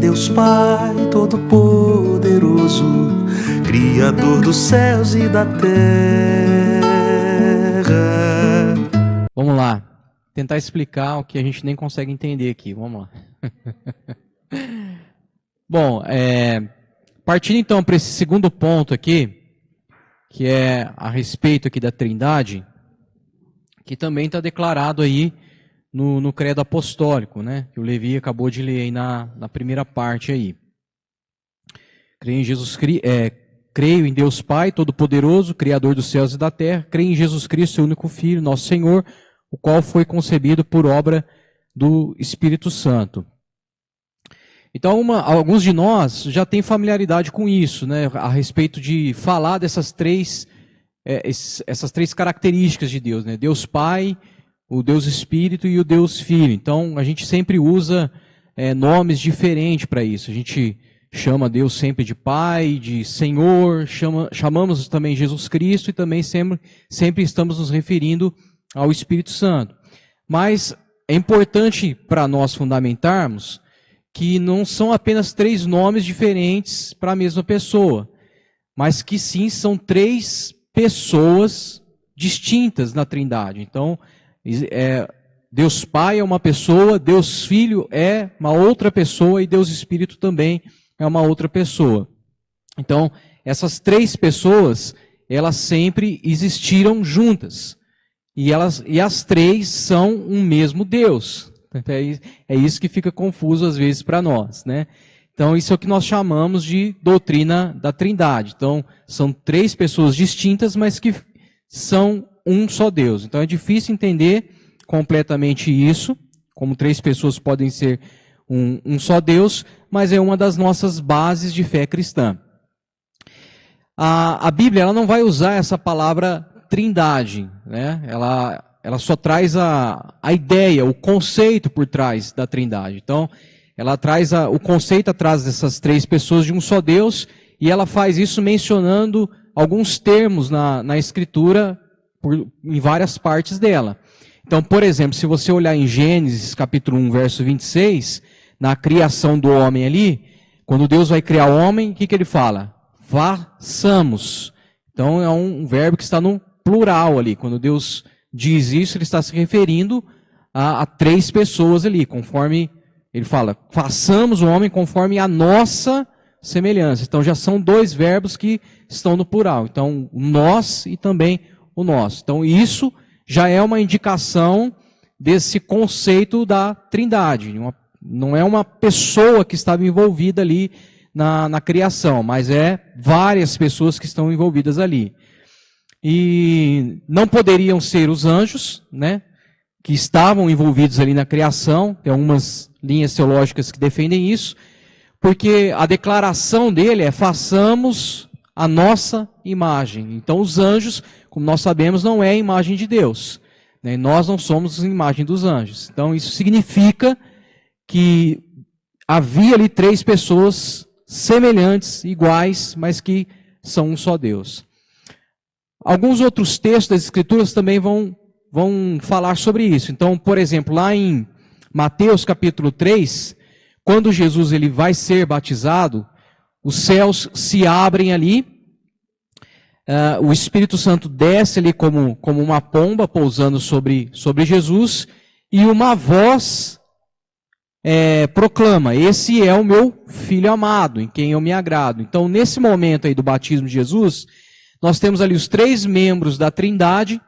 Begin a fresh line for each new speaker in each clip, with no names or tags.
Deus Pai Todo-Poderoso, Criador dos céus e da terra.
Vamos lá, tentar explicar o que a gente nem consegue entender aqui, vamos lá. Bom, partindo então para esse segundo ponto aqui, que é a respeito aqui da Trindade, que também está declarado aí no credo apostólico, né? Que o Levi acabou de ler aí na primeira parte aí. Creio em Deus Pai Todo-Poderoso, Criador dos céus e da terra. Creio em Jesus Cristo, seu único Filho, nosso Senhor, o qual foi concebido por obra do Espírito Santo. Então, alguns de nós já têm familiaridade com isso, né? A respeito de falar dessas essas três características de Deus, né? Deus Pai, o Deus Espírito e o Deus Filho. Então, a gente sempre usa nomes diferentes para isso. A gente chama Deus sempre de Pai, de Senhor, chamamos também Jesus Cristo e também sempre estamos nos referindo ao Espírito Santo. Mas é importante para nós fundamentarmos que não são apenas três nomes diferentes para a mesma pessoa, mas que sim são três pessoas distintas na Trindade. Então, Deus Pai é uma pessoa, Deus Filho é uma outra pessoa e Deus Espírito também é uma outra pessoa. Então, essas três pessoas, elas sempre existiram juntas. E as três são um mesmo Deus. É isso que fica confuso às vezes para nós, né? Então, isso é o que nós chamamos de doutrina da Trindade. Então, são três pessoas distintas, mas que são um só Deus. Então, é difícil entender completamente isso, como três pessoas podem ser um só Deus, mas é uma das nossas bases de fé cristã. A Bíblia ela não vai usar essa palavra Trindade, né? Ela só traz a ideia, o conceito por trás da Trindade. Então, ela traz o conceito atrás dessas três pessoas de um só Deus, e ela faz isso mencionando alguns termos na Escritura, em várias partes dela. Então, por exemplo, se você olhar em Gênesis capítulo 1, verso 26, na criação do homem ali, quando Deus vai criar o homem, o que ele fala? Façamos. Então, é um verbo que está no plural ali. Quando Deus diz isso, ele está se referindo a três pessoas ali, conforme ele fala, façamos o homem conforme a nossa semelhança. Então, já são dois verbos que estão no plural. Então, o nós e também o nosso. Então, isso já é uma indicação desse conceito da Trindade. Não é uma pessoa que estava envolvida ali na criação, mas várias pessoas que estão envolvidas ali. E não poderiam ser os anjos, né, que estavam envolvidos ali na criação. Tem algumas linhas teológicas que defendem isso, porque a declaração dele é façamos a nossa imagem. Então os anjos, como nós sabemos, não é a imagem de Deus, né? Nós não somos a imagem dos anjos. Então isso significa que havia ali três pessoas semelhantes, iguais, mas que são um só Deus. Alguns outros textos das Escrituras também vão falar sobre isso. Então, por exemplo, lá em Mateus capítulo 3, quando Jesus ele vai ser batizado, os céus se abrem ali, o Espírito Santo desce ali como uma pomba pousando sobre Jesus, e uma voz proclama, esse é o meu filho amado, em quem eu me agrado. Então, nesse momento aí do batismo de Jesus, nós temos ali os três membros da Trindade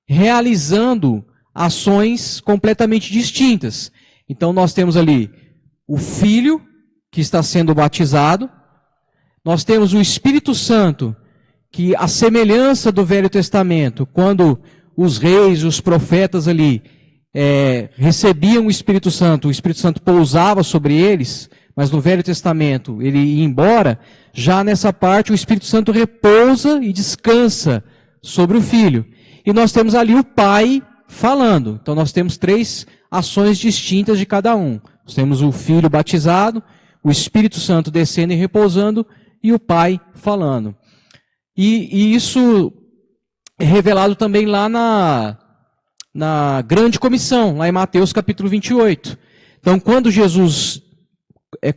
realizando ações completamente distintas. Então, nós temos ali o Filho que está sendo batizado, nós temos o Espírito Santo, que a semelhança do Velho Testamento, quando os reis, os profetas ali recebiam o Espírito Santo pousava sobre eles, mas no Velho Testamento ele ia embora, já nessa parte o Espírito Santo repousa e descansa sobre o Filho. E nós temos ali o Pai falando. Então nós temos três ações distintas de cada um. Nós temos o Filho batizado, o Espírito Santo descendo e repousando, e o Pai falando. E isso é revelado também lá na grande comissão, lá em Mateus capítulo 28. Então, quando Jesus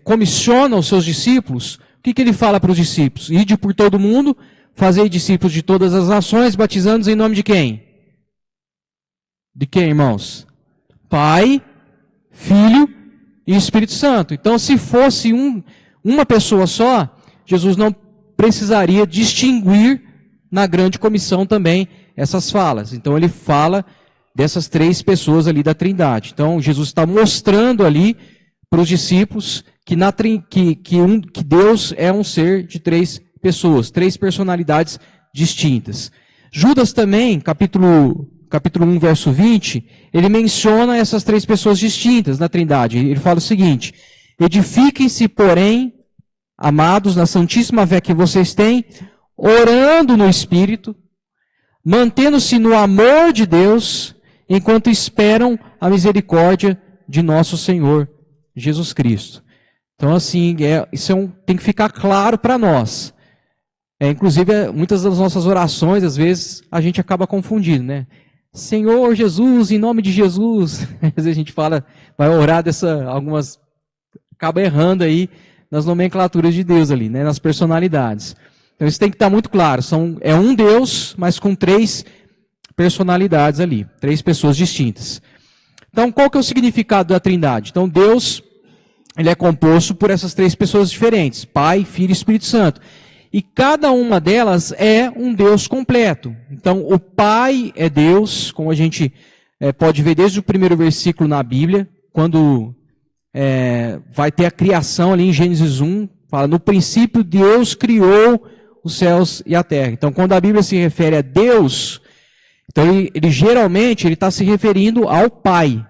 comissiona os seus discípulos, o que ele fala para os discípulos? Ide por todo mundo, fazei discípulos de todas as nações, batizando-os em nome de quem? De quem, irmãos? Pai, Filho e Espírito Santo. Então, se fosse uma pessoa só, Jesus não precisaria distinguir na grande comissão também essas falas. Então, ele fala dessas três pessoas ali da Trindade. Então, Jesus está mostrando ali para os discípulos que Deus é um ser de três pessoas, três personalidades distintas. Judas também, capítulo 1, verso 20, ele menciona essas três pessoas distintas na Trindade. Ele fala o seguinte: edifiquem-se, porém, amados, na santíssima fé que vocês têm, orando no Espírito, mantendo-se no amor de Deus, enquanto esperam a misericórdia de nosso Senhor Jesus Cristo. Então, assim, tem que ficar claro para nós. Inclusive, muitas das nossas orações, às vezes, a gente acaba confundindo, né? Senhor Jesus, em nome de Jesus. Às vezes a gente fala, vai orar algumas, acaba errando aí nas nomenclaturas de Deus ali, né? Nas personalidades. Então, isso tem que estar muito claro. É um Deus, mas com três personalidades ali, três pessoas distintas. Então, qual que é o significado da Trindade? Então, Deus, ele é composto por essas três pessoas diferentes, Pai, Filho e Espírito Santo. E cada uma delas é um Deus completo. Então, o Pai é Deus, como a gente pode ver desde o primeiro versículo na Bíblia, quando vai ter a criação ali em Gênesis 1, fala, no princípio Deus criou os céus e a terra. Então, quando a Bíblia se refere a Deus, então ele geralmente está se referindo ao Pai.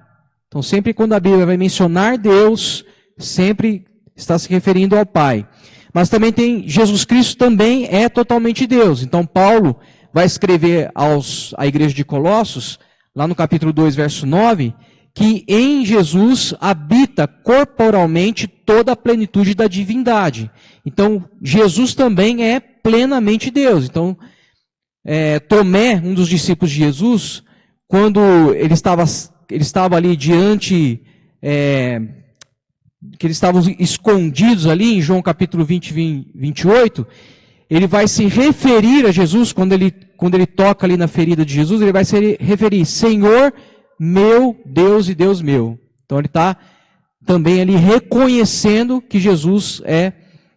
Então, sempre quando a Bíblia vai mencionar Deus, sempre está se referindo ao Pai. Mas também tem, Jesus Cristo também é totalmente Deus. Então, Paulo vai escrever à igreja de Colossos, lá no capítulo 2, verso 9, que em Jesus habita corporalmente toda a plenitude da divindade. Então, Jesus também é plenamente Deus. Então, Tomé, um dos discípulos de Jesus, quando ele estava ali diante, que eles estavam escondidos ali em João capítulo 20, 28, ele vai se referir a Jesus, quando ele toca ali na ferida de Jesus, ele vai se referir, Senhor meu Deus e Deus meu. Então ele está também ali reconhecendo que Jesus é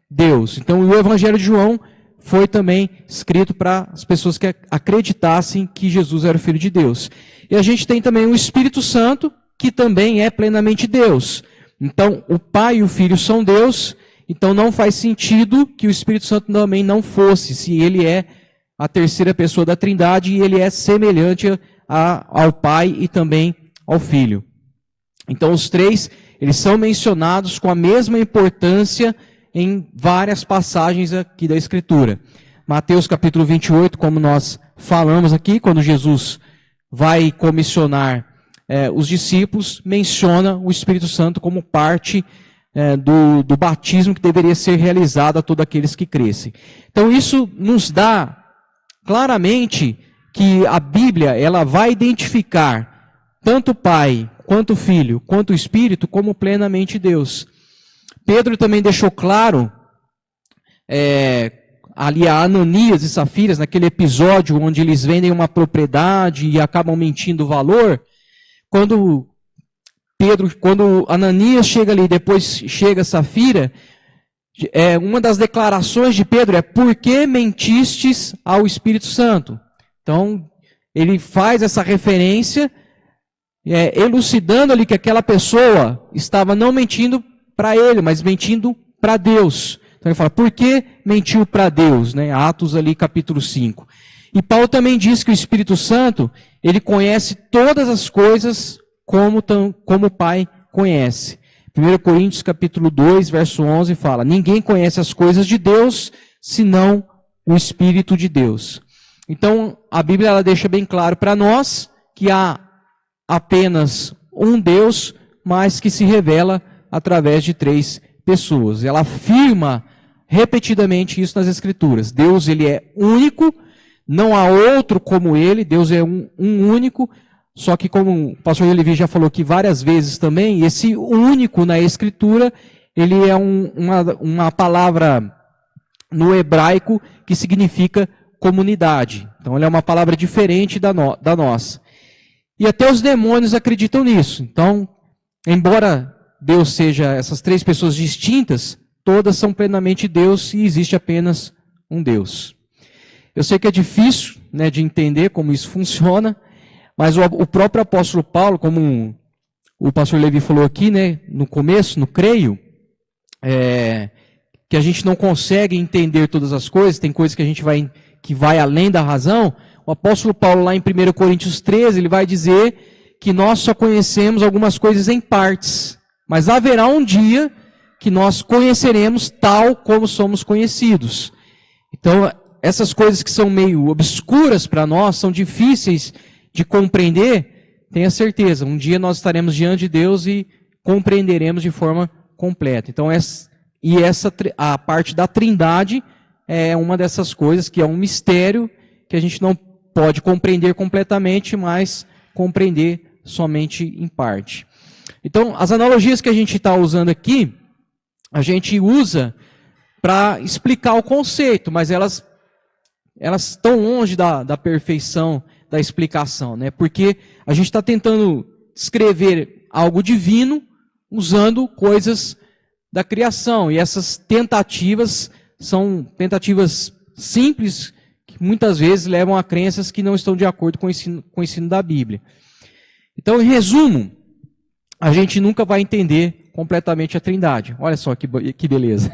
Deus. Então o Evangelho de João foi também escrito para as pessoas que acreditassem que Jesus era o Filho de Deus. E a gente tem também o Espírito Santo, que também é plenamente Deus. Então, o Pai e o Filho são Deus, então não faz sentido que o Espírito Santo também não fosse, se ele é a terceira pessoa da Trindade e ele é semelhante ao Pai e também ao Filho. Então, os três, eles são mencionados com a mesma importância em várias passagens aqui da Escritura. Mateus capítulo 28, como nós falamos aqui, quando Jesus vai comissionar os discípulos, menciona o Espírito Santo como parte do batismo que deveria ser realizado a todos aqueles que crescem. Então isso nos dá claramente que a Bíblia ela vai identificar tanto o Pai, quanto o Filho, quanto o Espírito como plenamente Deus. Pedro também deixou claro ali a Ananias e Safiras, naquele episódio onde eles vendem uma propriedade e acabam mentindo o valor. Quando Ananias chega ali, depois chega Safira, uma das declarações de Pedro é: por que mentistes ao Espírito Santo? Então, ele faz essa referência, elucidando ali que aquela pessoa estava não mentindo para ele, mas mentindo para Deus. Então ele fala, por que mentiu para Deus? Né? Atos ali, capítulo 5. E Paulo também diz que o Espírito Santo, ele conhece todas as coisas como o Pai conhece. 1 Coríntios capítulo 2, verso 11 fala, ninguém conhece as coisas de Deus, senão o Espírito de Deus. Então, a Bíblia ela deixa bem claro para nós que há apenas um Deus, mas que se revela através de três pessoas. Ela afirma repetidamente isso nas Escrituras. Deus ele é único, não há outro como ele, Deus é um único, só que como o pastor Levi já falou aqui várias vezes também, esse único na Escritura, ele é uma palavra no hebraico que significa comunidade. Então, ele é uma palavra diferente da nossa. E até os demônios acreditam nisso. Então, embora Deus seja essas três pessoas distintas, todas são plenamente Deus e existe apenas um Deus. Eu sei que é difícil, né, de entender como isso funciona, mas o próprio apóstolo Paulo, como o pastor Levi falou aqui, né, no começo, no creio, que a gente não consegue entender todas as coisas, tem coisas que a gente que vai além da razão. O apóstolo Paulo, lá em 1 Coríntios 13, ele vai dizer que nós só conhecemos algumas coisas em partes, mas haverá um dia que nós conheceremos tal como somos conhecidos. Então, essas coisas que são meio obscuras para nós, são difíceis de compreender, tenha certeza, um dia nós estaremos diante de Deus e compreenderemos de forma completa. Então, a parte da Trindade é uma dessas coisas que é um mistério que a gente não pode compreender completamente, mas compreender somente em parte. Então, as analogias que a gente está usando aqui, a gente usa para explicar o conceito, mas elas estão longe da perfeição da explicação, né? Porque a gente está tentando descrever algo divino usando coisas da criação, e essas tentativas são tentativas simples, que muitas vezes levam a crenças que não estão de acordo com o ensino da Bíblia. Então, em resumo, a gente nunca vai entender completamente a Trindade. Olha só que beleza.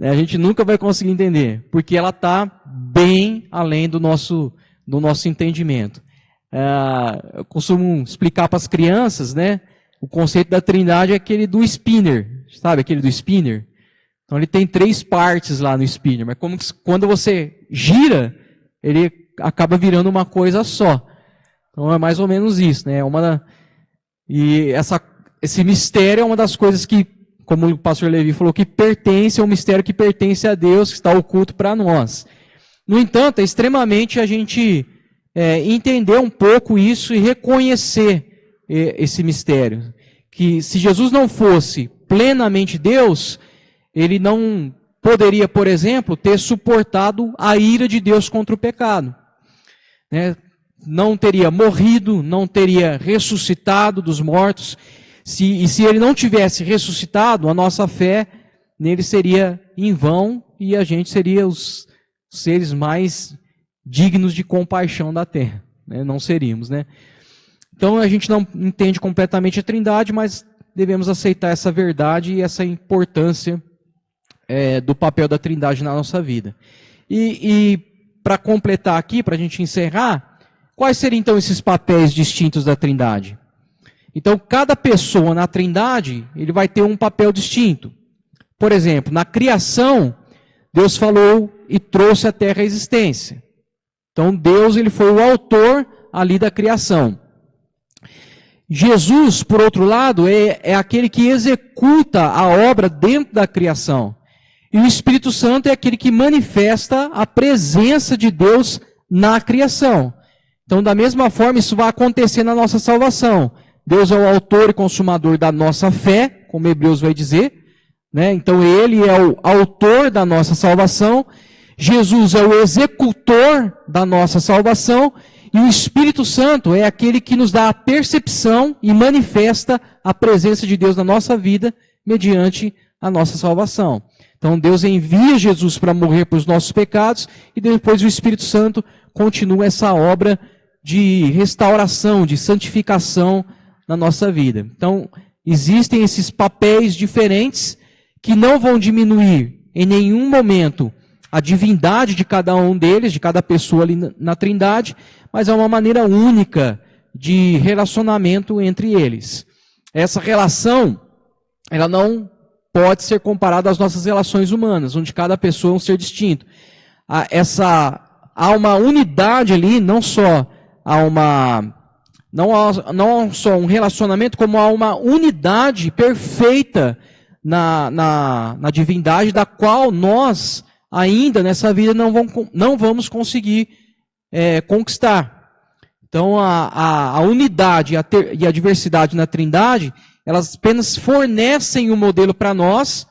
A gente nunca vai conseguir entender, porque ela está bem além do nosso entendimento. Eu costumo explicar para as crianças, né? O conceito da Trindade é aquele do spinner, sabe? Aquele do spinner. Então ele tem 3 partes lá no spinner, mas quando você gira, ele acaba virando uma coisa só. Então é mais ou menos isso, né? Esse mistério é uma das coisas que, como o pastor Levi falou, que pertence, é um mistério que pertence a Deus, que está oculto para nós. No entanto, é extremamente a gente entender um pouco isso e reconhecer esse mistério. Que se Jesus não fosse plenamente Deus, ele não poderia, por exemplo, ter suportado a ira de Deus contra o pecado. Né? Não teria morrido, não teria ressuscitado dos mortos. E se ele não tivesse ressuscitado, a nossa fé nele seria em vão e a gente seria os seres mais dignos de compaixão da terra. Né? Não seríamos, né? Então a gente não entende completamente a Trindade, mas devemos aceitar essa verdade e essa importância do papel da Trindade na nossa vida. E para completar aqui, para a gente encerrar, quais seriam então esses papéis distintos da Trindade? Então, cada pessoa na Trindade, ele vai ter um papel distinto. Por exemplo, na criação, Deus falou e trouxe a terra à existência. Então, Deus ele foi o autor ali da criação. Jesus, por outro lado, é aquele que executa a obra dentro da criação. E o Espírito Santo é aquele que manifesta a presença de Deus na criação. Então, da mesma forma, isso vai acontecer na nossa salvação. Deus é o autor e consumador da nossa fé, como Hebreus vai dizer. Né? Então, ele é o autor da nossa salvação. Jesus é o executor da nossa salvação. E o Espírito Santo é aquele que nos dá a percepção e manifesta a presença de Deus na nossa vida mediante a nossa salvação. Então Deus envia Jesus para morrer por os nossos pecados e depois o Espírito Santo continua essa obra de restauração, de santificação na nossa vida. Então existem esses papéis diferentes que não vão diminuir em nenhum momento a divindade de cada um deles, de cada pessoa ali na Trindade, mas é uma maneira única de relacionamento entre eles. Essa relação, ela não pode ser comparada às nossas relações humanas, onde cada pessoa é um ser distinto. Há uma unidade ali, não só só um relacionamento, como há uma unidade perfeita na divindade, da qual nós ainda nessa vida não vamos conseguir conquistar. Então a unidade e a diversidade na Trindade elas apenas fornecem um modelo para nós,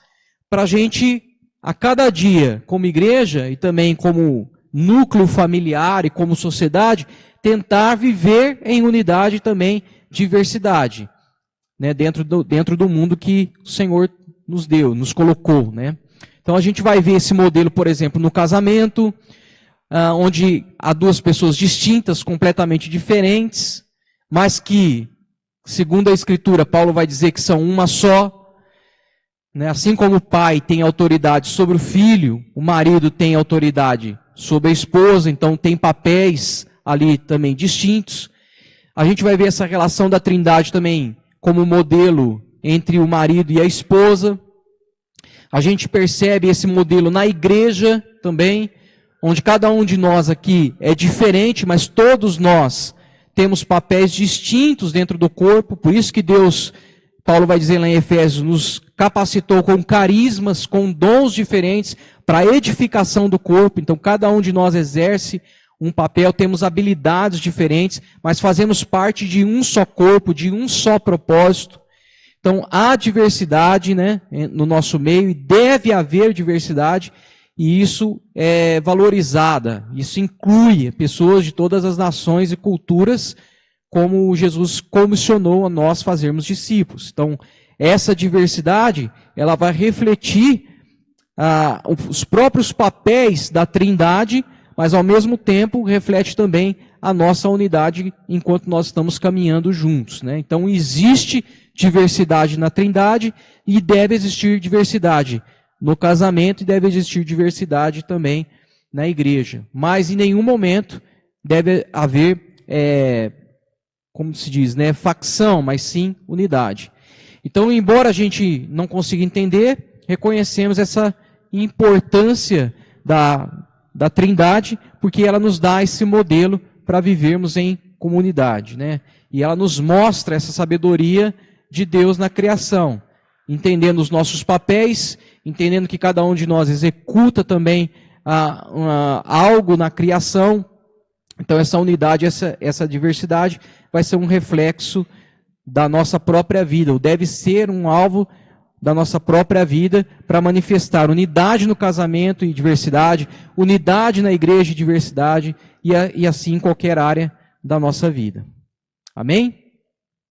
para a gente, a cada dia, como igreja e também como núcleo familiar e como sociedade, tentar viver em unidade e também diversidade, né, dentro do mundo que o Senhor nos deu, nos colocou, né? Então a gente vai ver esse modelo, por exemplo, no casamento, onde há duas pessoas distintas, completamente diferentes, mas que, segundo a Escritura, Paulo vai dizer que são uma só, né? Assim como o pai tem autoridade sobre o filho, o marido tem autoridade sobre a esposa, então tem papéis ali também distintos. A gente vai ver essa relação da Trindade também como modelo entre o marido e a esposa. A gente percebe esse modelo na igreja também, onde cada um de nós aqui é diferente, mas todos nós temos papéis distintos dentro do corpo. Por isso que Deus, Paulo vai dizer lá em Efésios, nos capacitou com carismas, com dons diferentes para a edificação do corpo. Então cada um de nós exerce um papel, temos habilidades diferentes, mas fazemos parte de um só corpo, de um só propósito. Então, há diversidade, né, no nosso meio, e deve haver diversidade, e isso é valorizada. Isso inclui pessoas de todas as nações e culturas, como Jesus comissionou a nós fazermos discípulos. Então, essa diversidade, ela vai refletir os próprios papéis da Trindade, mas ao mesmo tempo reflete também a nossa unidade enquanto nós estamos caminhando juntos, né? Então existe diversidade na Trindade e deve existir diversidade no casamento e deve existir diversidade também na igreja. Mas em nenhum momento deve haver, como se diz, né, facção, mas sim unidade. Então, embora a gente não consiga entender, reconhecemos essa importância da Trindade, porque ela nos dá esse modelo para vivermos em comunidade, né? E ela nos mostra essa sabedoria de Deus na criação, entendendo os nossos papéis, entendendo que cada um de nós executa também algo na criação. Então essa unidade, essa diversidade vai ser um reflexo da nossa própria vida, ou deve ser um alvo da nossa própria vida para manifestar unidade no casamento e diversidade, unidade na igreja e diversidade, e assim em qualquer área da nossa vida. Amém?